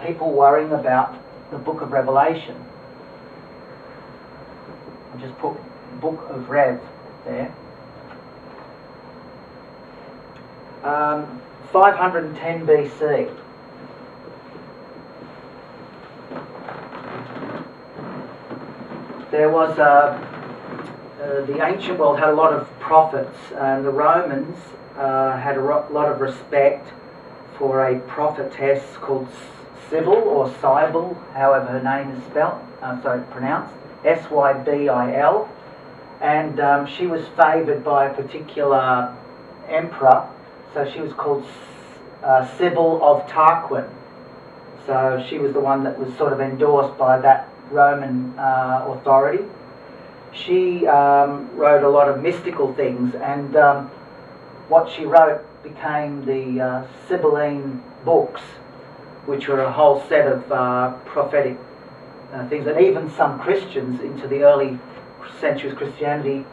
people worrying about the book of Revelation. I'll just put book of Rev there. 510 BC. There was the ancient world had a lot of prophets, and the Romans had a lot of respect for a prophetess called Sybil or Sybil, however her name is pronounced, Sybil, and she was favoured by a particular emperor, so she was called Sybil of Tarquin. So she was the one that was sort of endorsed by that Roman authority. She wrote a lot of mystical things, and what she wrote became the Sibylline books, which were a whole set of prophetic things, and even some Christians into the early centuries Christianity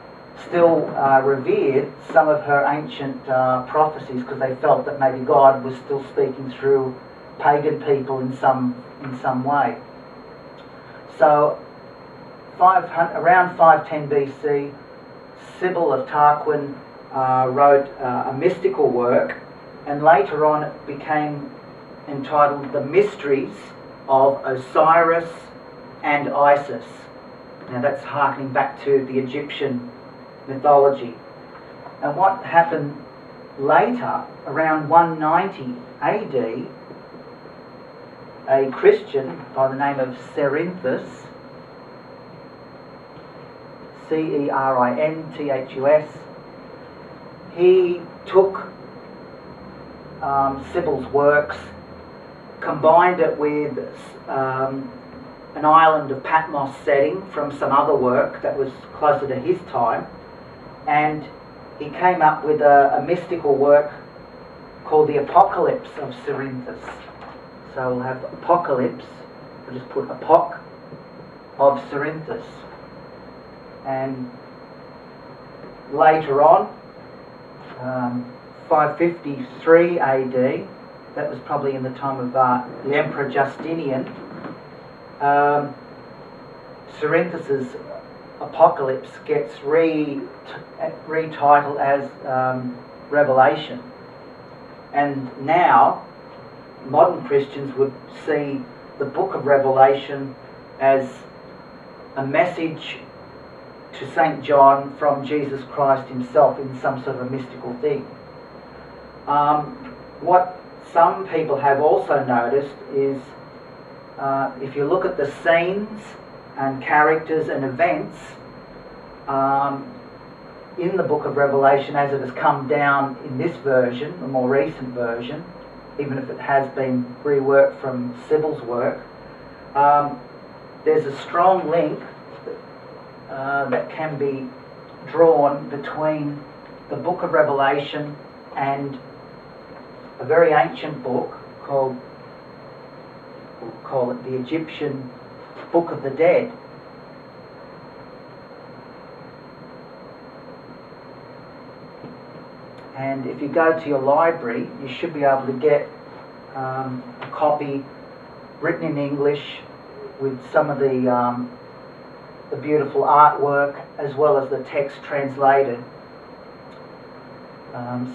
still revered some of her ancient prophecies, because they felt that maybe God was still speaking through pagan people in some way. So around 510 BC, Sybil of Tarquin wrote a mystical work, and later on it became entitled The Mysteries of Osiris and Isis. Now that's harkening back to the Egyptian mythology. And what happened later, around 190 AD, a Christian by the name of Cerinthus, Cerinthus, he took Sybil's works, combined it with an island of Patmos setting from some other work that was closer to his time, and he came up with a mystical work called the Apocalypse of Cerinthus. So we'll have Apocalypse, we'll just put Apoc of Cerinthus. And later on, 553 AD, that was probably in the time of the Emperor Justinian, Cerinthus's Apocalypse gets retitled as Revelation. And now, modern Christians would see the book of Revelation as a message to St. John from Jesus Christ himself in some sort of a mystical thing. What some people have also noticed is if you look at the scenes and characters and events in the book of Revelation as it has come down in this version, the more recent version, even if it has been reworked from Sybil's work, there's a strong link that can be drawn between the book of Revelation and a very ancient book called, we'll call it the Egyptian Book of the Dead. And if you go to your library, you should be able to get a copy written in English with some of the beautiful artwork as well as the text translated.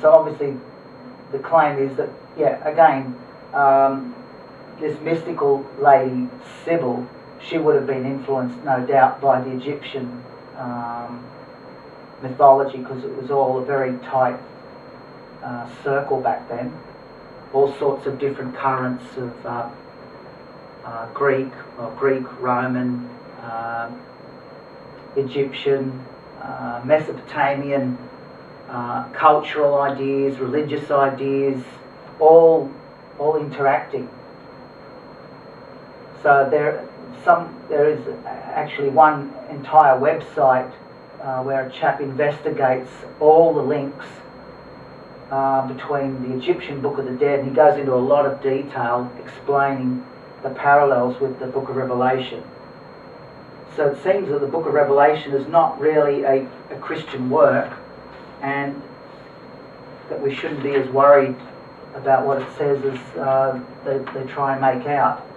So obviously the claim is that, yeah, again, this mystical lady, Sybil, she would have been influenced, no doubt, by the Egyptian mythology, because it was all a very tight circle back then. All sorts of different currents of Greek, Roman, Egyptian, Mesopotamian cultural ideas, religious ideas, all interacting. So there is actually one entire website where a chap investigates all the links between the Egyptian Book of the Dead, and he goes into a lot of detail explaining the parallels with the Book of Revelation. So it seems that the Book of Revelation is not really a Christian work, and that we shouldn't be as worried about what it says as they try and make out.